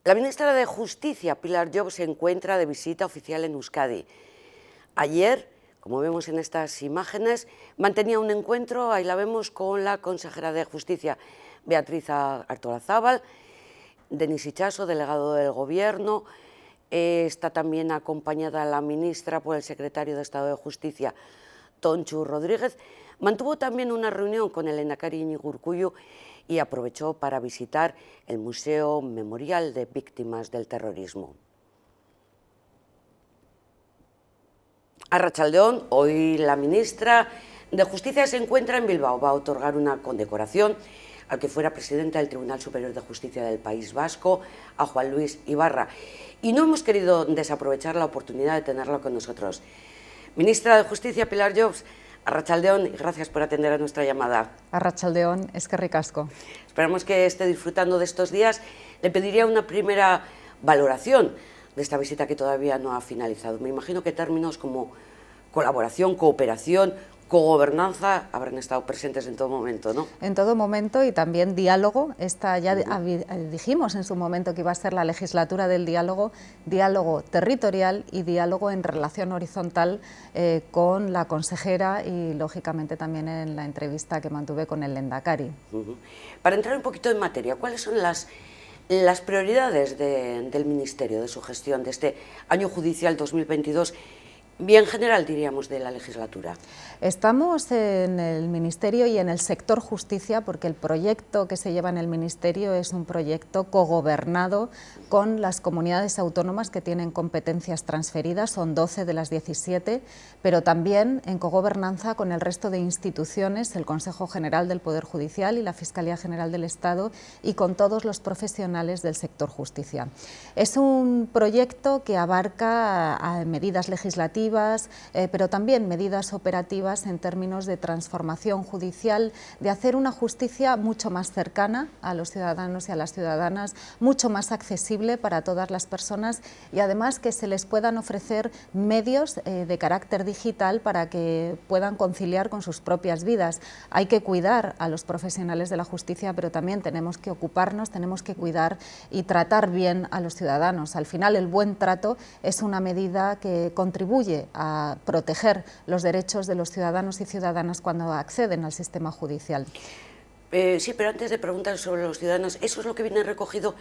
La ministra de Justicia, Pilar Llop, se encuentra de visita oficial en Euskadi. Ayer, como vemos en estas imágenes, mantenía un encuentro, ahí la vemos, con la consejera de Justicia, Beatriz Artolazabal, Denis Itxaso, delegado del Gobierno. Está también acompañada la ministra por el secretario de Estado de Justicia, Tontxu Rodríguez. Mantuvo también una reunión con el lehendakari Iñigo Urkullu y aprovechó para visitar el Museo Memorial de Víctimas del Terrorismo. Arratsaldeon, hoy la ministra de Justicia se encuentra en Bilbao. Va a otorgar una condecoración al que fuera presidente del Tribunal Superior de Justicia del País Vasco, a Juan Luis Ibarra. Y no hemos querido desaprovechar la oportunidad de tenerlo con nosotros. Ministra de Justicia, Pilar Llop, arratsaldeon, y gracias por atender a nuestra llamada. Arratsaldeon, eskerrik asko. Esperamos que esté disfrutando de estos días. Le pediría una primera valoración de esta visita que todavía no ha finalizado. Me imagino que términos como colaboración, cooperación, cogobernanza habrán estado presentes en todo momento, ¿no? En todo momento, y también diálogo. Ya dijimos en su momento que iba a ser la legislatura del diálogo, diálogo territorial y diálogo en relación horizontal con la consejera y, lógicamente, también en la entrevista que mantuve con el lehendakari. Para entrar un poquito en materia, ¿cuáles son las prioridades del Ministerio, de su gestión, de este año judicial 2022? Bien general, diríamos, de la legislatura. Estamos en el Ministerio y en el sector justicia porque el proyecto que se lleva en el Ministerio es un proyecto cogobernado con las comunidades autónomas que tienen competencias transferidas, son 12 de las 17, pero también en cogobernanza con el resto de instituciones, el Consejo General del Poder Judicial y la Fiscalía General del Estado, y con todos los profesionales del sector justicia. Es un proyecto que abarca medidas legislativas, pero también medidas operativas en términos de transformación judicial, de hacer una justicia mucho más cercana a los ciudadanos y a las ciudadanas, mucho más accesible para todas las personas, y además que se les puedan ofrecer medios de carácter digital para que puedan conciliar con sus propias vidas. Hay que cuidar a los profesionales de la justicia, pero también tenemos que ocuparnos, tenemos que cuidar y tratar bien a los ciudadanos. Al final, el buen trato es una medida que contribuye a proteger los derechos de los ciudadanos y ciudadanas cuando acceden al sistema judicial. Sí, pero antes de preguntar sobre los ciudadanos, ¿eso es lo que viene recogido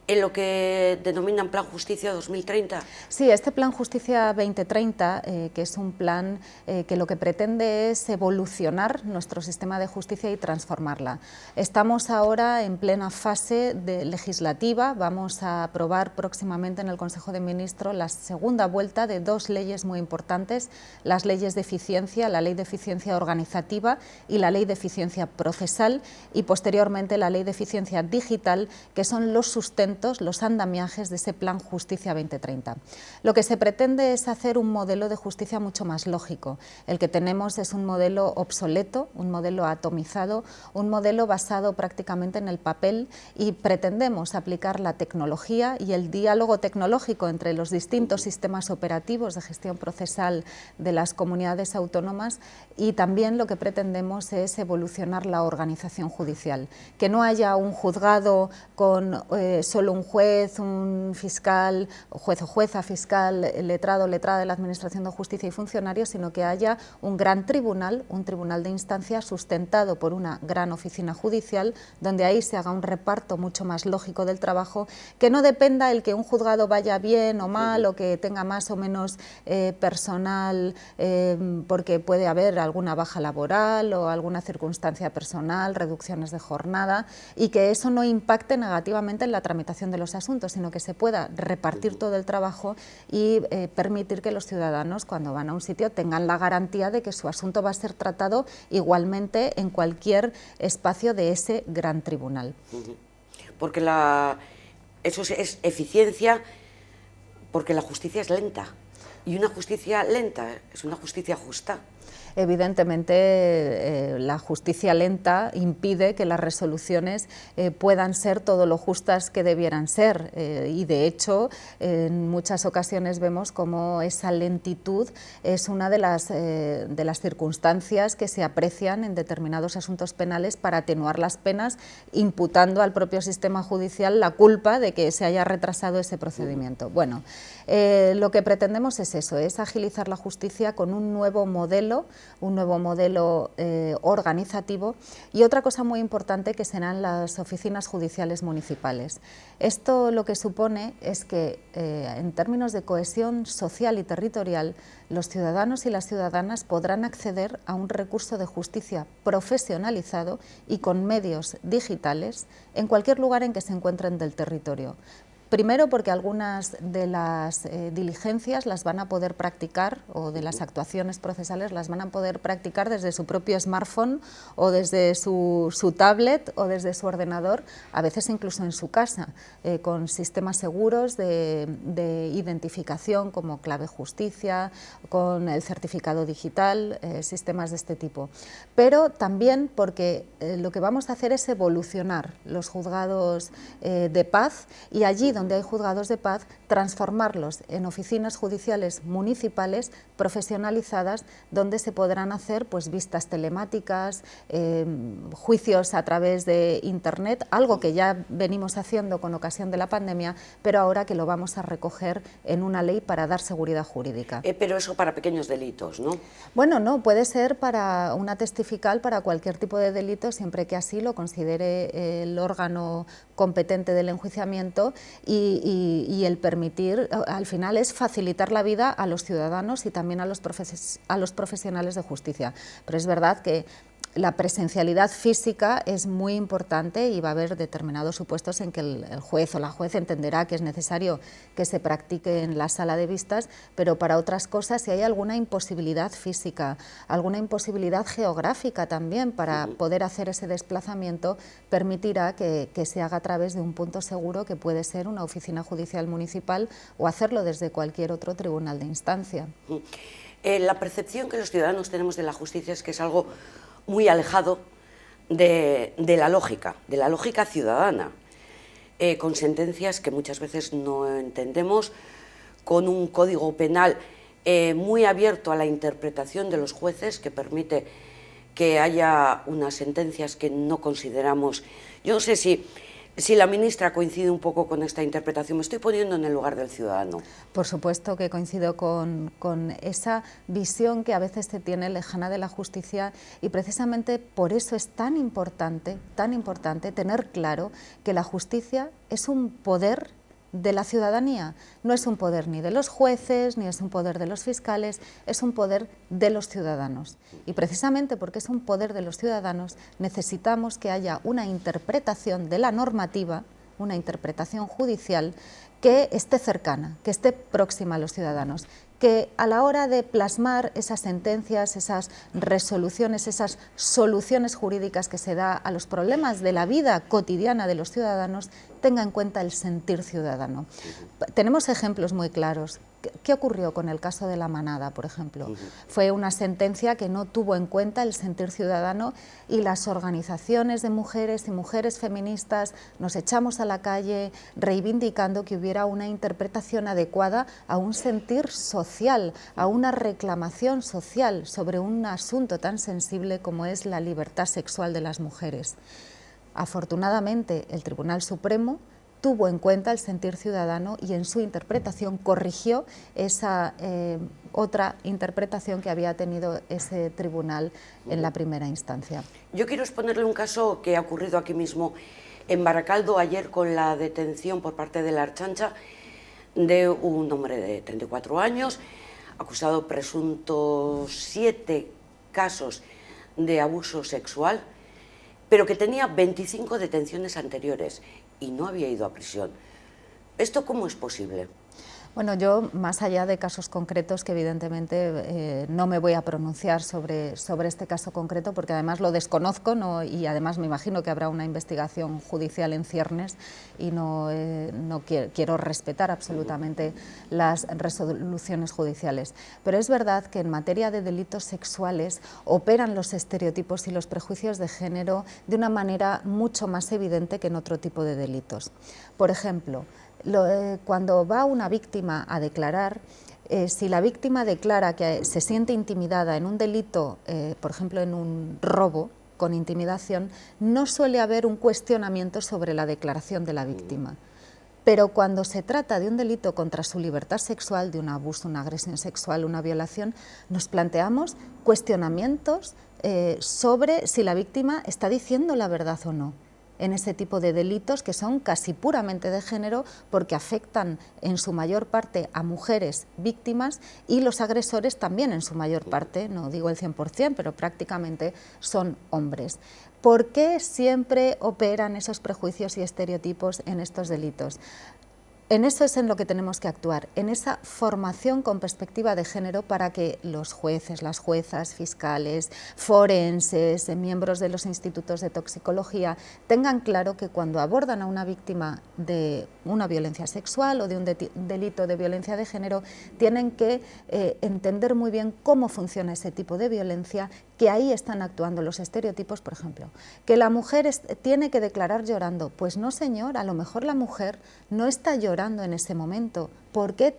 en lo que denominan Plan Justicia 2030? Sí, este Plan Justicia 2030, que es un plan que lo que pretende es evolucionar nuestro sistema de justicia y transformarla. Estamos ahora en plena fase legislativa, vamos a aprobar próximamente en el Consejo de Ministros la segunda vuelta de dos leyes muy importantes, las leyes de eficiencia, la Ley de Eficiencia Organizativa y la Ley de Eficiencia Procesal, y posteriormente la Ley de Eficiencia Digital, que son los sustentos, los andamiajes de ese Plan Justicia 2030. Lo que se pretende es hacer un modelo de justicia mucho más lógico. El que tenemos es un modelo obsoleto, un modelo atomizado, un modelo basado prácticamente en el papel, y pretendemos aplicar la tecnología y el diálogo tecnológico entre los distintos sistemas operativos de gestión procesal de las comunidades autónomas, y también lo que pretendemos es evolucionar la organización judicial, que no haya un juzgado con solo un juez, un fiscal, juez o jueza, fiscal, letrado o letrada de la Administración de Justicia y funcionarios, sino que haya un gran tribunal, un tribunal de instancia sustentado por una gran oficina judicial, donde ahí se haga un reparto mucho más lógico del trabajo, que no dependa el que un juzgado vaya bien o mal, o que tenga más o menos personal porque puede haber alguna baja laboral o alguna circunstancia personal, reducciones de jornada, y que eso no impacte negativamente en la tramitación de los asuntos, sino que se pueda repartir todo el trabajo y permitir que los ciudadanos, cuando van a un sitio, tengan la garantía de que su asunto va a ser tratado igualmente en cualquier espacio de ese gran tribunal. Porque eso es eficiencia, porque la justicia es lenta, y una justicia lenta es una justicia justa. Evidentemente, la justicia lenta impide que las resoluciones puedan ser todo lo justas que debieran ser y, de hecho, en muchas ocasiones vemos como esa lentitud es una de las circunstancias que se aprecian en determinados asuntos penales para atenuar las penas, imputando al propio sistema judicial la culpa de que se haya retrasado ese procedimiento. Bueno, lo que pretendemos es eso, es agilizar la justicia con un nuevo modelo organizativo, y otra cosa muy importante que serán las oficinas judiciales municipales. Esto lo que supone es que en términos de cohesión social y territorial, los ciudadanos y las ciudadanas podrán acceder a un recurso de justicia profesionalizado y con medios digitales en cualquier lugar en que se encuentren del territorio. Primero, porque algunas de las diligencias las van a poder practicar, o de las actuaciones procesales las van a poder practicar desde su propio smartphone o desde su tablet o desde su ordenador, a veces incluso en su casa, con sistemas seguros de identificación como clave justicia, con el certificado digital, sistemas de este tipo. Pero también porque lo que vamos a hacer es evolucionar los juzgados de paz, y allí donde hay juzgados de paz, transformarlos en oficinas judiciales municipales profesionalizadas, donde se podrán hacer pues vistas telemáticas, juicios a través de Internet, algo que ya venimos haciendo con ocasión de la pandemia, pero ahora que lo vamos a recoger en una ley para dar seguridad jurídica. Pero eso para pequeños delitos, ¿no? Bueno, no, puede ser para una testifical para cualquier tipo de delito, siempre que así lo considere el órgano competente del enjuiciamiento, y el permitir, al final, es facilitar la vida a los ciudadanos y también a los profesionales de justicia. Pero es verdad que la presencialidad física es muy importante, y va a haber determinados supuestos en que el juez o la juez entenderá que es necesario que se practique en la sala de vistas, pero para otras cosas, si hay alguna imposibilidad física, alguna imposibilidad geográfica también para poder hacer ese desplazamiento, permitirá que se haga a través de un punto seguro, que puede ser una oficina judicial municipal o hacerlo desde cualquier otro tribunal de instancia. La percepción que los ciudadanos tenemos de la justicia es que es algo muy alejado de la lógica ciudadana, con sentencias que muchas veces no entendemos, con un código penal muy abierto a la interpretación de los jueces, que permite que haya unas sentencias que no consideramos. Yo no sé si la ministra coincide un poco con esta interpretación. Me estoy poniendo en el lugar del ciudadano. Por supuesto que coincido con esa visión que a veces se tiene lejana de la justicia, y precisamente por eso es tan importante tener claro que la justicia es un poder de la ciudadanía, no es un poder ni de los jueces, ni es un poder de los fiscales, es un poder de los ciudadanos. Y precisamente porque es un poder de los ciudadanos, necesitamos que haya una interpretación de la normativa, una interpretación judicial que esté cercana, que esté próxima a los ciudadanos, que a la hora de plasmar esas sentencias, esas resoluciones, esas soluciones jurídicas que se da a los problemas de la vida cotidiana de los ciudadanos, tenga en cuenta el sentir ciudadano. Tenemos ejemplos muy claros. ¿Qué ocurrió con el caso de La Manada, por ejemplo? Fue una sentencia que no tuvo en cuenta el sentir ciudadano, y las organizaciones de mujeres y mujeres feministas nos echamos a la calle reivindicando que hubiera una interpretación adecuada a un sentir social, a una reclamación social sobre un asunto tan sensible como es la libertad sexual de las mujeres. Afortunadamente, el Tribunal Supremo tuvo en cuenta el sentir ciudadano y en su interpretación corrigió esa otra interpretación que había tenido ese tribunal en la primera instancia. Yo quiero exponerle un caso que ha ocurrido aquí mismo en Baracaldo ayer, con la detención por parte de la Ertzaintza de un hombre de 34 años, acusado de presuntos 7 casos de abuso sexual, pero que tenía 25 detenciones anteriores y no había ido a prisión. ¿Esto cómo es posible? Bueno, yo, más allá de casos concretos, que evidentemente no me voy a pronunciar sobre este caso concreto, porque además lo desconozco, ¿no? Y además me imagino que habrá una investigación judicial en ciernes y no quiero respetar absolutamente las resoluciones judiciales. Pero es verdad que en materia de delitos sexuales operan los estereotipos y los prejuicios de género de una manera mucho más evidente que en otro tipo de delitos. Por ejemplo, cuando va una víctima a declarar, si la víctima declara que se siente intimidada en un delito, por ejemplo en un robo con intimidación, no suele haber un cuestionamiento sobre la declaración de la víctima. Pero cuando se trata de un delito contra su libertad sexual, de un abuso, una agresión sexual, una violación, nos planteamos cuestionamientos sobre si la víctima está diciendo la verdad o no en ese tipo de delitos que son casi puramente de género, porque afectan en su mayor parte a mujeres víctimas y los agresores también en su mayor parte, no digo el 100%, pero prácticamente son hombres. ¿Por qué siempre operan esos prejuicios y estereotipos en estos delitos? En eso es en lo que tenemos que actuar, en esa formación con perspectiva de género para que los jueces, las juezas, fiscales, forenses, miembros de los institutos de toxicología tengan claro que cuando abordan a una víctima de una violencia sexual o de un delito de violencia de género, tienen que entender muy bien cómo funciona ese tipo de violencia, que ahí están actuando los estereotipos, por ejemplo, que la mujer tiene que declarar llorando. Pues no, señor, a lo mejor la mujer no está llorando en ese momento. ¿Por qué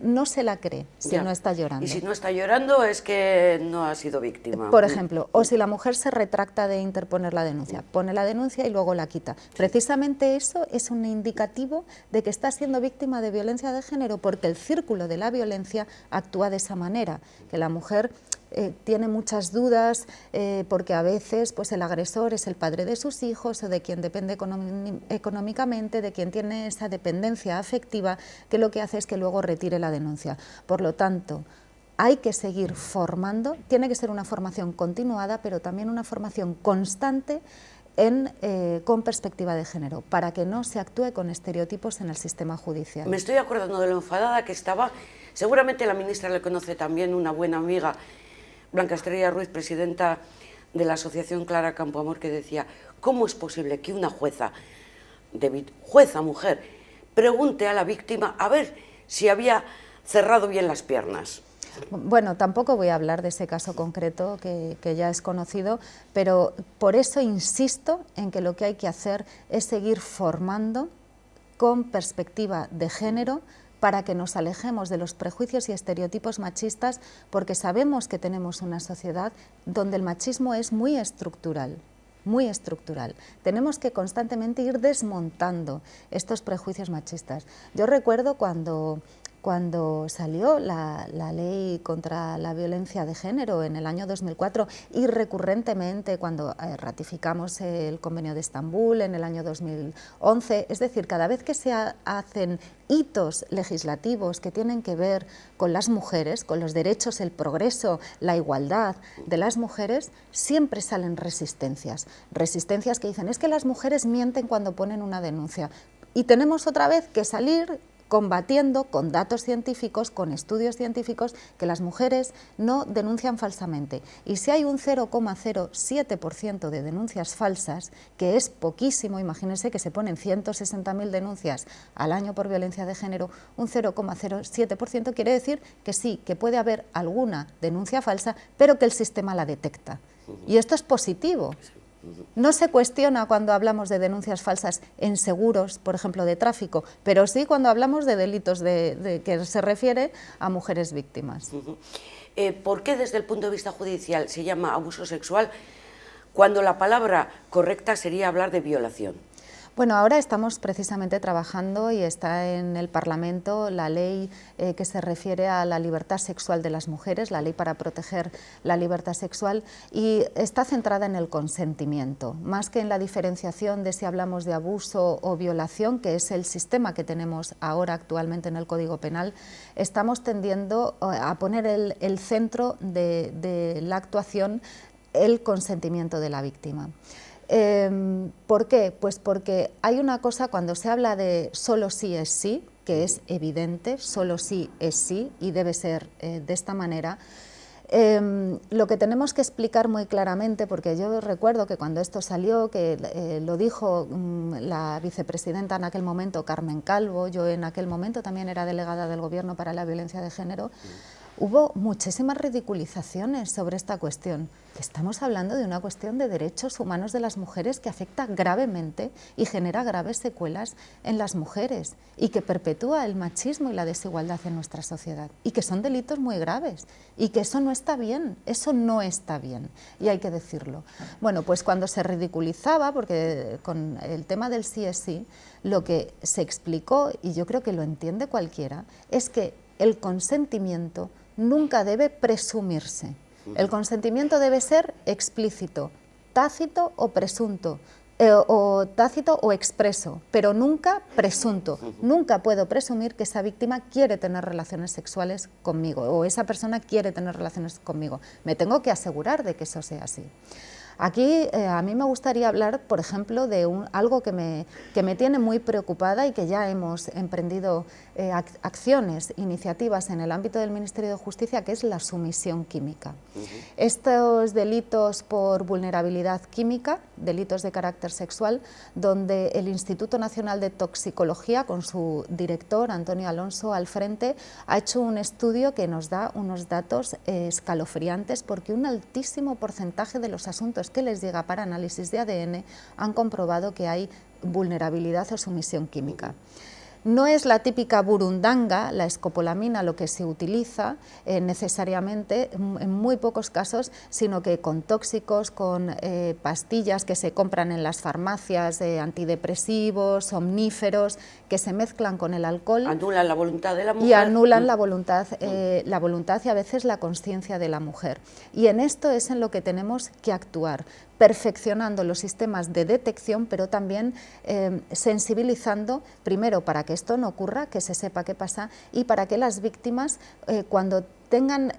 no se la cree si no está llorando? Y si no está llorando es que no ha sido víctima. Por ejemplo, o si la mujer se retracta de interponer la denuncia, pone la denuncia y luego la quita. Precisamente eso es un indicativo de que está siendo víctima de violencia de género, porque el círculo de la violencia actúa de esa manera, que la mujer tiene muchas dudas porque a veces pues, el agresor es el padre de sus hijos o de quien depende económicamente, de quien tiene esa dependencia afectiva, que lo que hace es que luego retire la denuncia. Por lo tanto, hay que seguir formando, tiene que ser una formación continuada, pero también una formación constante con perspectiva de género, para que no se actúe con estereotipos en el sistema judicial. Me estoy acordando de lo enfadada que estaba, seguramente la ministra le conoce también, una buena amiga, Blanca Estrella Ruiz, presidenta de la asociación Clara Campoamor, que decía, ¿cómo es posible que una jueza mujer, pregunte a la víctima a ver si había cerrado bien las piernas? Bueno, tampoco voy a hablar de ese caso concreto que ya es conocido, pero por eso insisto en que lo que hay que hacer es seguir formando con perspectiva de género, para que nos alejemos de los prejuicios y estereotipos machistas, porque sabemos que tenemos una sociedad donde el machismo es muy estructural. Muy estructural. Tenemos que constantemente ir desmontando estos prejuicios machistas. Yo recuerdo cuando salió la ley contra la violencia de género en el año 2004 y recurrentemente cuando ratificamos el Convenio de Estambul en el año 2011, es decir, cada vez que se hacen hitos legislativos que tienen que ver con las mujeres, con los derechos, el progreso, la igualdad de las mujeres, siempre salen resistencias. Resistencias que dicen, es que las mujeres mienten cuando ponen una denuncia. Y tenemos otra vez que salir combatiendo con datos científicos, con estudios científicos, que las mujeres no denuncian falsamente. Y si hay un 0,07% de denuncias falsas, que es poquísimo, imagínense que se ponen 160.000 denuncias al año por violencia de género, un 0,07% quiere decir que sí, que puede haber alguna denuncia falsa, pero que el sistema la detecta. Y esto es positivo. No se cuestiona cuando hablamos de denuncias falsas en seguros, por ejemplo, de tráfico, pero sí cuando hablamos de delitos que se refiere a mujeres víctimas. ¿Por qué desde el punto de vista judicial se llama abuso sexual cuando la palabra correcta sería hablar de violación? Bueno, ahora estamos precisamente trabajando y está en el Parlamento la ley que se refiere a la libertad sexual de las mujeres, la ley para proteger la libertad sexual, y está centrada en el consentimiento, más que en la diferenciación de si hablamos de abuso o violación, que es el sistema que tenemos ahora actualmente en el Código Penal. Estamos tendiendo a poner el centro de la actuación, el consentimiento de la víctima. ¿Por qué? Pues porque hay una cosa, cuando se habla de solo sí es sí, que es evidente, solo sí es sí y debe ser de esta manera. Lo que tenemos que explicar muy claramente, porque yo recuerdo que cuando esto salió, que lo dijo la vicepresidenta en aquel momento, Carmen Calvo, yo en aquel momento también era delegada del Gobierno para la violencia de género, hubo muchísimas ridiculizaciones sobre esta cuestión. Estamos hablando de una cuestión de derechos humanos de las mujeres que afecta gravemente y genera graves secuelas en las mujeres y que perpetúa el machismo y la desigualdad en nuestra sociedad y que son delitos muy graves y que eso no está bien, eso no está bien y hay que decirlo. Bueno, pues cuando se ridiculizaba, porque con el tema del sí es sí, lo que se explicó, y yo creo que lo entiende cualquiera, es que el consentimiento nunca debe presumirse. El consentimiento debe ser explícito, tácito o presunto, o tácito o expreso, pero nunca presunto. Nunca puedo presumir que esa víctima quiere tener relaciones sexuales conmigo o esa persona quiere tener relaciones conmigo. Me tengo que asegurar de que eso sea así. Aquí a mí me gustaría hablar, por ejemplo, de algo que me tiene muy preocupada y que ya hemos emprendido acciones, iniciativas en el ámbito del Ministerio de Justicia, que es la sumisión química. Estos delitos por vulnerabilidad química, delitos de carácter sexual, donde el Instituto Nacional de Toxicología, con su director, Antonio Alonso, al frente, ha hecho un estudio que nos da unos datos escalofriantes, porque un altísimo porcentaje de los asuntos que les llega para análisis de ADN han comprobado que hay vulnerabilidad o sumisión química. No es la típica burundanga, la escopolamina, lo que se utiliza necesariamente, en muy pocos casos, sino que con tóxicos, con pastillas que se compran en las farmacias, antidepresivos, somníferos, que se mezclan con el alcohol. Anulan la voluntad de la mujer. Y anulan la voluntad y a veces la conciencia de la mujer. Y en esto es en lo que tenemos que actuar, perfeccionando los sistemas de detección, pero también sensibilizando, primero para que esto no ocurra, que se sepa qué pasa, y para que las víctimas, cuando tengan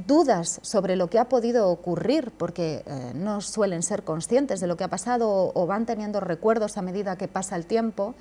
dudas sobre lo que ha podido ocurrir, porque no suelen ser conscientes de lo que ha pasado o van teniendo recuerdos a medida que pasa el tiempo,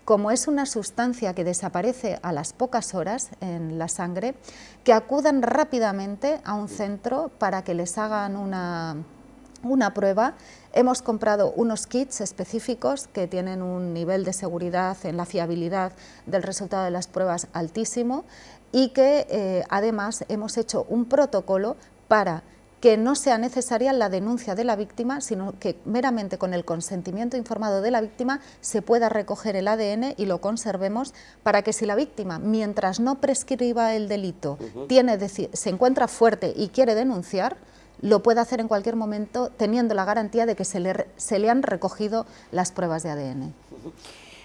como es una sustancia que desaparece a las pocas horas en la sangre, que acudan rápidamente a un centro para que les hagan una prueba. Hemos comprado unos kits específicos que tienen un nivel de seguridad en la fiabilidad del resultado de las pruebas altísimo y que además hemos hecho un protocolo para que no sea necesaria la denuncia de la víctima, sino que meramente con el consentimiento informado de la víctima se pueda recoger el ADN y lo conservemos para que si la víctima, mientras no prescriba el delito, se encuentra fuerte y quiere denunciar, lo puede hacer en cualquier momento teniendo la garantía de que se le han recogido las pruebas de ADN.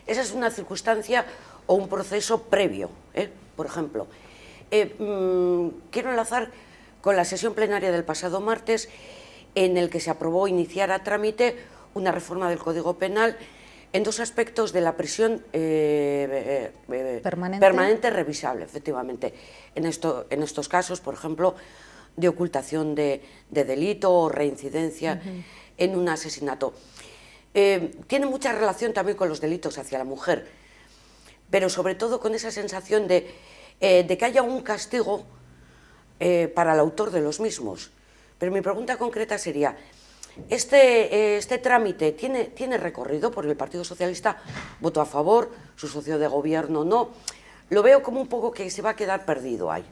Esa es una circunstancia o un proceso previo, por ejemplo. Quiero enlazar con la sesión plenaria del pasado martes, en el que se aprobó iniciar a trámite una reforma del Código Penal en dos aspectos de la prisión permanente revisable, efectivamente. En estos casos, por ejemplo, de ocultación de delito o reincidencia en un asesinato. Tiene mucha relación también con los delitos hacia la mujer, pero sobre todo con esa sensación de que haya un castigo para el autor de los mismos. Pero mi pregunta concreta sería, ¿este trámite tiene recorrido? Porque el Partido Socialista votó a favor, su socio de gobierno no. Lo veo como un poco que se va a quedar perdido ahí,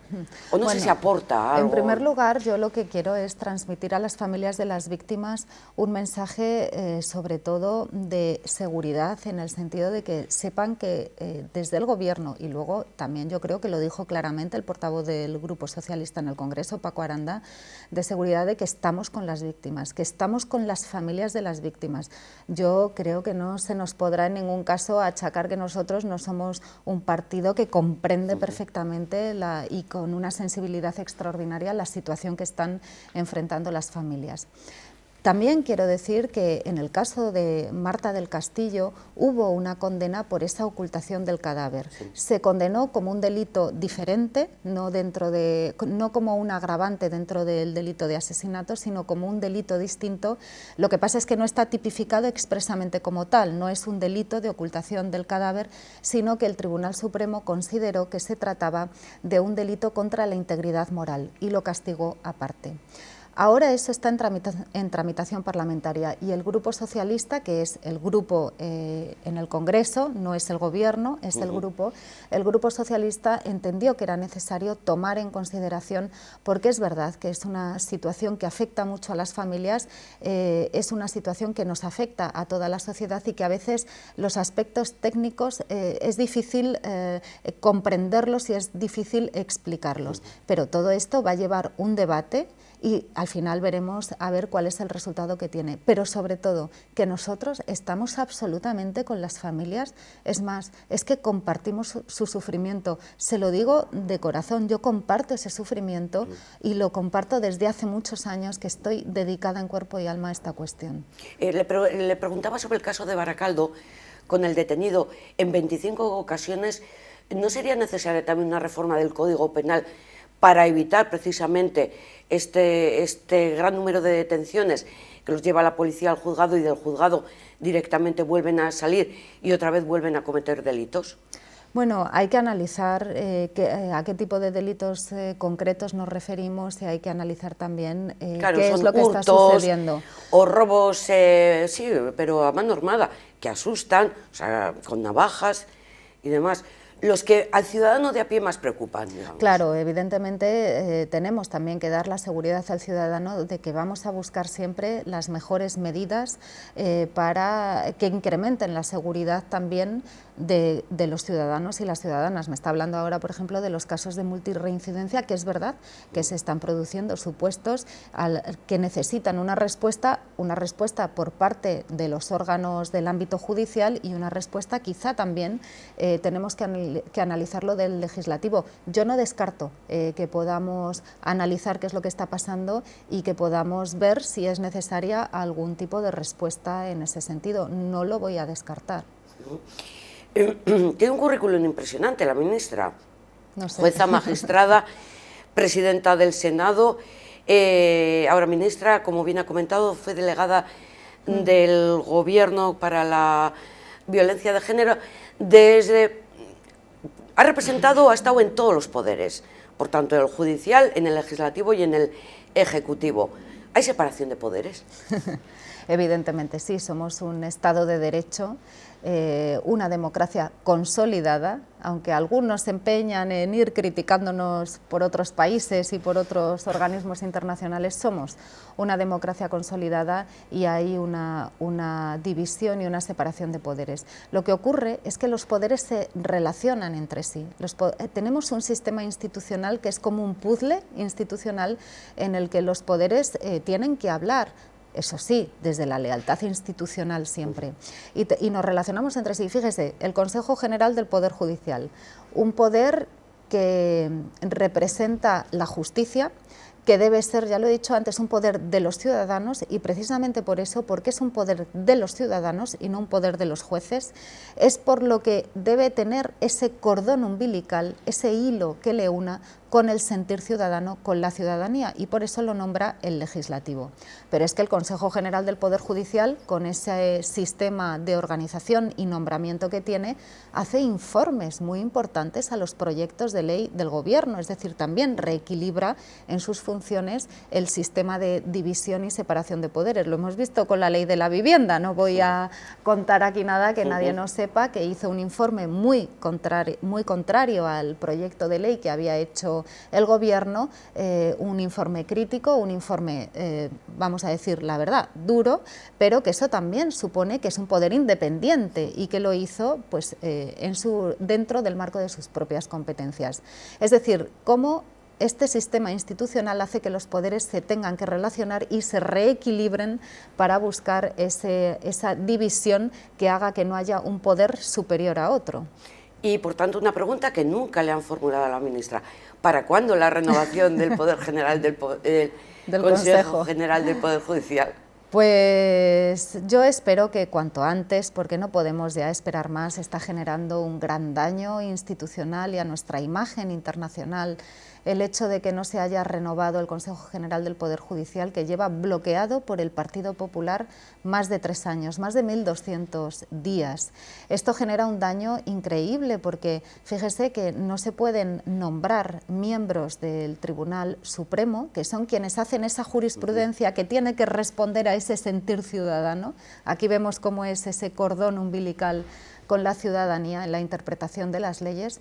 o no sé si aporta algo. En primer lugar, yo lo que quiero es transmitir a las familias de las víctimas un mensaje sobre todo de seguridad, en el sentido de que sepan que desde el Gobierno, y luego también yo creo que lo dijo claramente el portavoz del Grupo Socialista en el Congreso, Paco Aranda, de seguridad de que estamos con las víctimas, que estamos con las familias de las víctimas. Yo creo que no se nos podrá en ningún caso achacar que nosotros no somos un partido que comprende perfectamente y con una sensibilidad extraordinaria la situación que están enfrentando las familias. También quiero decir que en el caso de Marta del Castillo hubo una condena por esa ocultación del cadáver. Sí. Se condenó como un delito diferente, no como un agravante dentro del delito de asesinato, sino como un delito distinto. Lo que pasa es que no está tipificado expresamente como tal, no es un delito de ocultación del cadáver, sino que el Tribunal Supremo consideró que se trataba de un delito contra la integridad moral y lo castigó aparte. Ahora eso está en tramitación parlamentaria y el Grupo Socialista, que es el grupo en el Congreso, no es el Gobierno, es el Grupo Socialista entendió que era necesario tomar en consideración, porque es verdad que es una situación que afecta mucho a las familias, es una situación que nos afecta a toda la sociedad y que a veces los aspectos técnicos es difícil comprenderlos y es difícil explicarlos, pero todo esto va a llevar un debate y al final veremos a ver cuál es el resultado que tiene, pero sobre todo que nosotros estamos absolutamente con las familias, es más, es que compartimos su sufrimiento, se lo digo de corazón, yo comparto ese sufrimiento y lo comparto desde hace muchos años que estoy dedicada en cuerpo y alma a esta cuestión. Le preguntaba sobre el caso de Baracaldo, con el detenido en 25 ocasiones, ¿no sería necesaria también una reforma del Código Penal para evitar precisamente este gran número de detenciones que los lleva la policía al juzgado y del juzgado directamente vuelven a salir y otra vez vuelven a cometer delitos? Bueno, hay que analizar a qué tipo de delitos concretos nos referimos y hay que analizar también claro, qué es lo que está sucediendo. O robos, sí, pero a mano armada, que asustan, o sea, con navajas y demás. Los que al ciudadano de a pie más preocupan, digamos. Claro, evidentemente tenemos también que dar la seguridad al ciudadano de que vamos a buscar siempre las mejores medidas para que incrementen la seguridad también de los ciudadanos y las ciudadanas. Me está hablando ahora, por ejemplo, de los casos de multirreincidencia, que es verdad que se están produciendo supuestos que necesitan una respuesta por parte de los órganos del ámbito judicial y una respuesta quizá también tenemos que analizarlo del legislativo. Yo no descarto que podamos analizar qué es lo que está pasando y que podamos ver si es necesaria algún tipo de respuesta en ese sentido. No lo voy a descartar. Tiene un currículum impresionante la ministra, no sé. Jueza magistrada, presidenta del Senado, ahora ministra, como bien ha comentado, fue delegada del Gobierno para la violencia de género, ha representado, ha estado en todos los poderes, por tanto en el judicial, en el legislativo y en el ejecutivo. ¿Hay separación de poderes? Evidentemente sí, somos un Estado de Derecho, una democracia consolidada, aunque algunos se empeñan en ir criticándonos por otros países y por otros organismos internacionales, somos una democracia consolidada y hay una división y una separación de poderes. Lo que ocurre es que los poderes se relacionan entre sí. Tenemos un sistema institucional que es como un puzzle institucional en el que los poderes tienen que hablar. Eso sí, desde la lealtad institucional siempre. Y nos relacionamos entre sí. Fíjese, el Consejo General del Poder Judicial, un poder que representa la justicia, que debe ser, ya lo he dicho antes, un poder de los ciudadanos y precisamente por eso, porque es un poder de los ciudadanos y no un poder de los jueces, es por lo que debe tener ese cordón umbilical, ese hilo que le una con el sentir ciudadano, con la ciudadanía, y por eso lo nombra el legislativo. Pero es que el Consejo General del Poder Judicial, con ese sistema de organización y nombramiento que tiene, hace informes muy importantes a los proyectos de ley del Gobierno, es decir, también reequilibra en sus funciones el sistema de división y separación de poderes. Lo hemos visto con la ley de la vivienda, no voy a contar aquí nada que nadie no sepa, que hizo un informe muy contrario al proyecto de ley que había hecho el Gobierno, un informe crítico, un informe, vamos a decir la verdad, duro, pero que eso también supone que es un poder independiente y que lo hizo pues, dentro del marco de sus propias competencias. Es decir, cómo este sistema institucional hace que los poderes se tengan que relacionar y se reequilibren para buscar esa división que haga que no haya un poder superior a otro. Y, por tanto, una pregunta que nunca le han formulado a la ministra. ¿Para cuándo la renovación del Poder General del Consejo General del Poder Judicial? Pues yo espero que cuanto antes, porque no podemos ya esperar más, está generando un gran daño institucional y a nuestra imagen internacional el hecho de que no se haya renovado el Consejo General del Poder Judicial, que lleva bloqueado por el Partido Popular más de 3 años, más de 1.200 días. Esto genera un daño increíble porque fíjese que no se pueden nombrar miembros del Tribunal Supremo, que son quienes hacen esa jurisprudencia que tiene que responder a ese sentir ciudadano. Aquí vemos cómo es ese cordón umbilical con la ciudadanía en la interpretación de las leyes.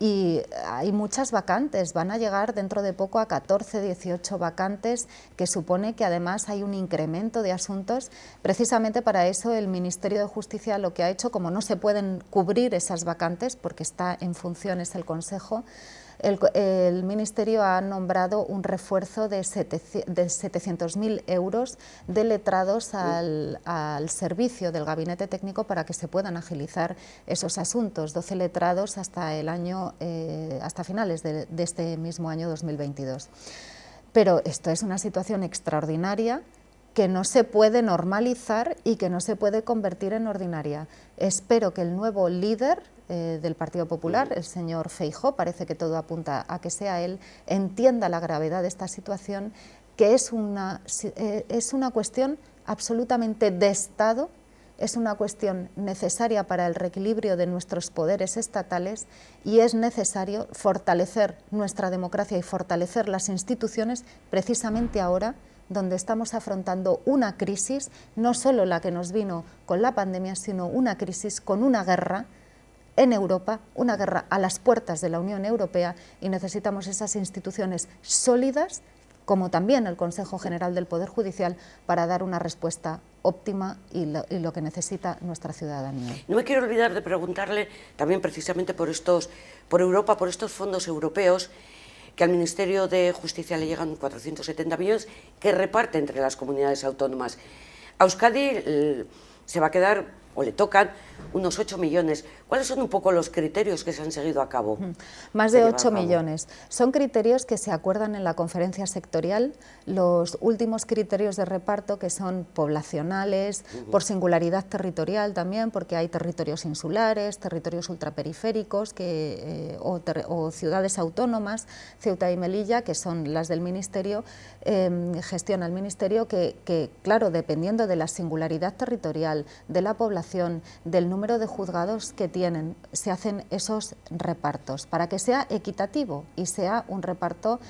Y hay muchas vacantes, van a llegar dentro de poco a 14, 18 vacantes, que supone que además hay un incremento de asuntos. Precisamente para eso el Ministerio de Justicia lo que ha hecho, como no se pueden cubrir esas vacantes porque está en funciones el Consejo, el Ministerio ha nombrado un refuerzo de 700.000 euros de letrados al servicio del Gabinete Técnico para que se puedan agilizar esos asuntos, 12 letrados hasta finales de este mismo año 2022. Pero esto es una situación extraordinaria que no se puede normalizar y que no se puede convertir en ordinaria. Espero que el nuevo líder del Partido Popular, el señor Feijóo, parece que todo apunta a que sea él, entienda la gravedad de esta situación, que es una cuestión absolutamente de Estado, es una cuestión necesaria para el reequilibrio de nuestros poderes estatales y es necesario fortalecer nuestra democracia y fortalecer las instituciones precisamente ahora, donde estamos afrontando una crisis, no solo la que nos vino con la pandemia, sino una crisis con una guerra en Europa, una guerra a las puertas de la Unión Europea, y necesitamos esas instituciones sólidas, como también el Consejo General del Poder Judicial, para dar una respuesta óptima y lo que necesita nuestra ciudadanía. No me quiero olvidar de preguntarle, también precisamente por Europa, por estos fondos europeos, que al Ministerio de Justicia le llegan 470 millones, que reparte entre las comunidades autónomas. A Euskadi se va a quedar, o le tocan, unos 8 millones. ¿Cuáles son un poco los criterios que se han seguido a cabo? Más de 8 millones. Son criterios que se acuerdan en la conferencia sectorial, los últimos criterios de reparto, que son poblacionales, por singularidad territorial también, porque hay territorios insulares, territorios ultraperiféricos o ciudades autónomas, Ceuta y Melilla, que son las del Ministerio, gestiona el Ministerio, que claro, dependiendo de la singularidad territorial, de la población, del número de juzgados que tienen, se hacen esos repartos para que sea equitativo y sea un reparto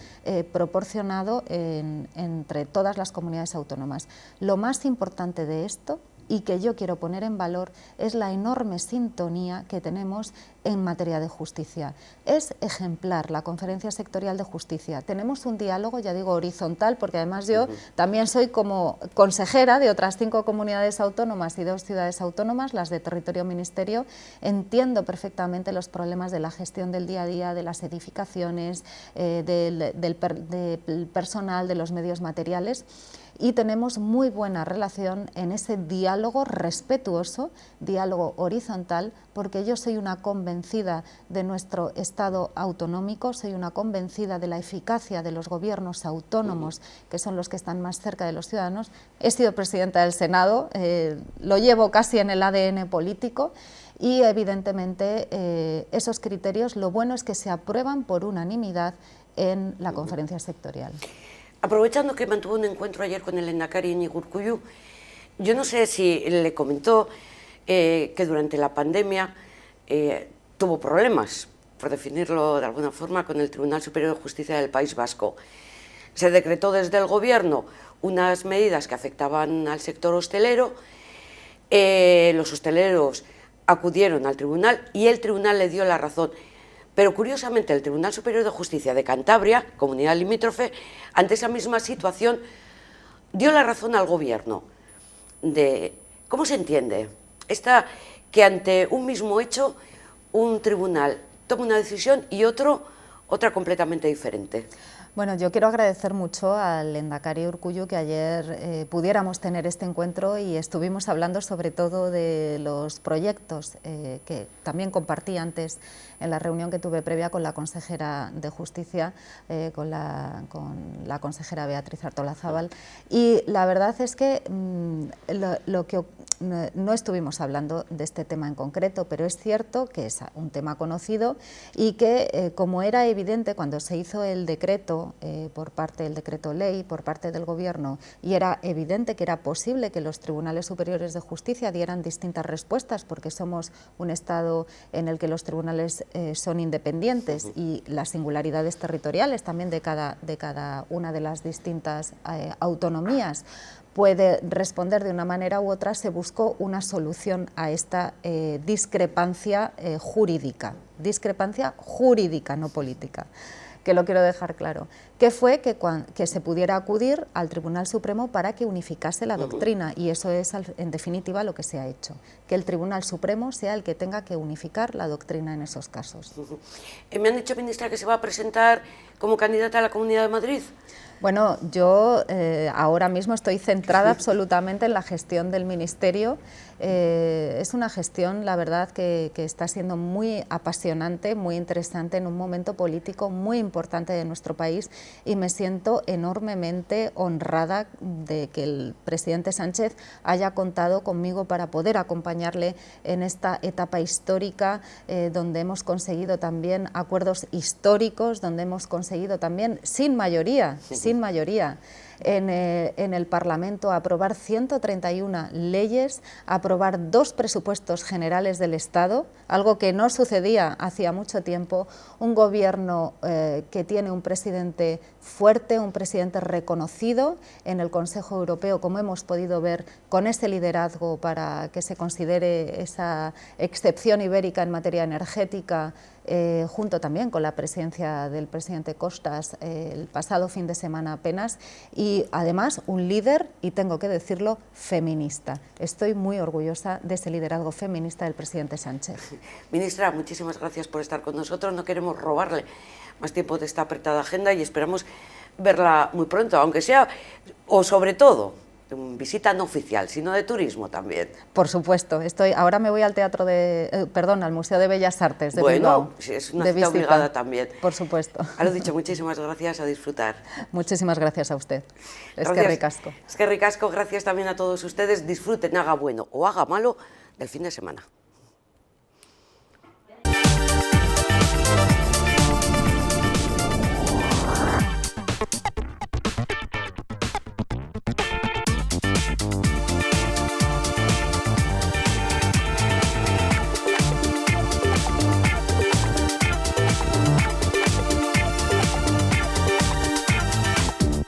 proporcionado entre todas las comunidades autónomas. Lo más importante de esto, y que yo quiero poner en valor, es la enorme sintonía que tenemos en materia de justicia. Es ejemplar la Conferencia Sectorial de Justicia. Tenemos un diálogo, ya digo, horizontal, porque además yo también soy como consejera de otras 5 comunidades autónomas y 2 ciudades autónomas, las de territorio ministerio. Entiendo perfectamente los problemas de la gestión del día a día, de las edificaciones, del personal, de los medios materiales. Y tenemos muy buena relación en ese diálogo respetuoso, diálogo horizontal, porque yo soy una convencida de nuestro Estado autonómico, soy una convencida de la eficacia de los gobiernos autónomos, que son los que están más cerca de los ciudadanos. He sido presidenta del Senado, lo llevo casi en el ADN político, y evidentemente esos criterios, lo bueno es que se aprueban por unanimidad en la conferencia sectorial. Aprovechando que mantuvo un encuentro ayer con el lehendakari Iñigo Urkullu, yo no sé si le comentó que durante la pandemia tuvo problemas, por definirlo de alguna forma, con el Tribunal Superior de Justicia del País Vasco. Se decretó desde el Gobierno unas medidas que afectaban al sector hostelero, los hosteleros acudieron al tribunal y el tribunal le dio la razón. Pero curiosamente el Tribunal Superior de Justicia de Cantabria, comunidad limítrofe, ante esa misma situación dio la razón al Gobierno. ¿Cómo se entiende? Que ante un mismo hecho un tribunal toma una decisión y otra completamente diferente. Bueno, yo quiero agradecer mucho al Lehendakari Urkullu que ayer pudiéramos tener este encuentro y estuvimos hablando sobre todo de los proyectos que también compartí antes en la reunión que tuve previa con la consejera de Justicia, con la consejera Beatriz Artolazabal, y la verdad es que no estuvimos hablando de este tema en concreto, pero es cierto que es un tema conocido y que, como era evidente cuando se hizo el decreto, por parte del decreto ley, por parte del Gobierno, y era evidente que era posible que los tribunales superiores de justicia dieran distintas respuestas, porque somos un Estado en el que los tribunales son independientes y las singularidades territoriales también de cada una de las distintas autonomías puede responder de una manera u otra, se buscó una solución a esta discrepancia jurídica, no política, que lo quiero dejar claro, que fue que se pudiera acudir al Tribunal Supremo para que unificase la doctrina, y eso es en definitiva lo que se ha hecho, que el Tribunal Supremo sea el que tenga que unificar la doctrina en esos casos. Me han dicho, ministra, que se va a presentar como candidata a la Comunidad de Madrid. Bueno, yo ahora mismo estoy centrada absolutamente en la gestión del Ministerio. Es una gestión, la verdad, que está siendo muy apasionante, muy interesante en un momento político muy importante de nuestro país, y me siento enormemente honrada de que el presidente Sánchez haya contado conmigo para poder acompañarle en esta etapa histórica, donde hemos conseguido también acuerdos históricos, donde hemos conseguido también sin mayoría en el Parlamento aprobar 131 leyes, aprobar 2 presupuestos generales del Estado, algo que no sucedía hacía mucho tiempo, un gobierno que tiene un presidente fuerte, un presidente reconocido en el Consejo Europeo, como hemos podido ver, con ese liderazgo para que se considere esa excepción ibérica en materia energética, junto también con la presidencia del presidente Costas el pasado fin de semana apenas, y además un líder, y tengo que decirlo, feminista. Estoy muy orgullosa de ese liderazgo feminista del presidente Sánchez. Ministra, muchísimas gracias por estar con nosotros. No queremos robarle más tiempo de esta apretada agenda y esperamos verla muy pronto, aunque sea, o sobre todo, visita no oficial, sino de turismo también. Por supuesto, ahora me voy al al Museo de Bellas Artes de Bilbao. Bueno, es una cita obligada también. Por supuesto. A lo dicho, muchísimas gracias, a disfrutar. Muchísimas gracias a usted. Eskerrik asko. Eskerrik asko, gracias también a todos ustedes. Disfruten, haga bueno o haga malo del fin de semana.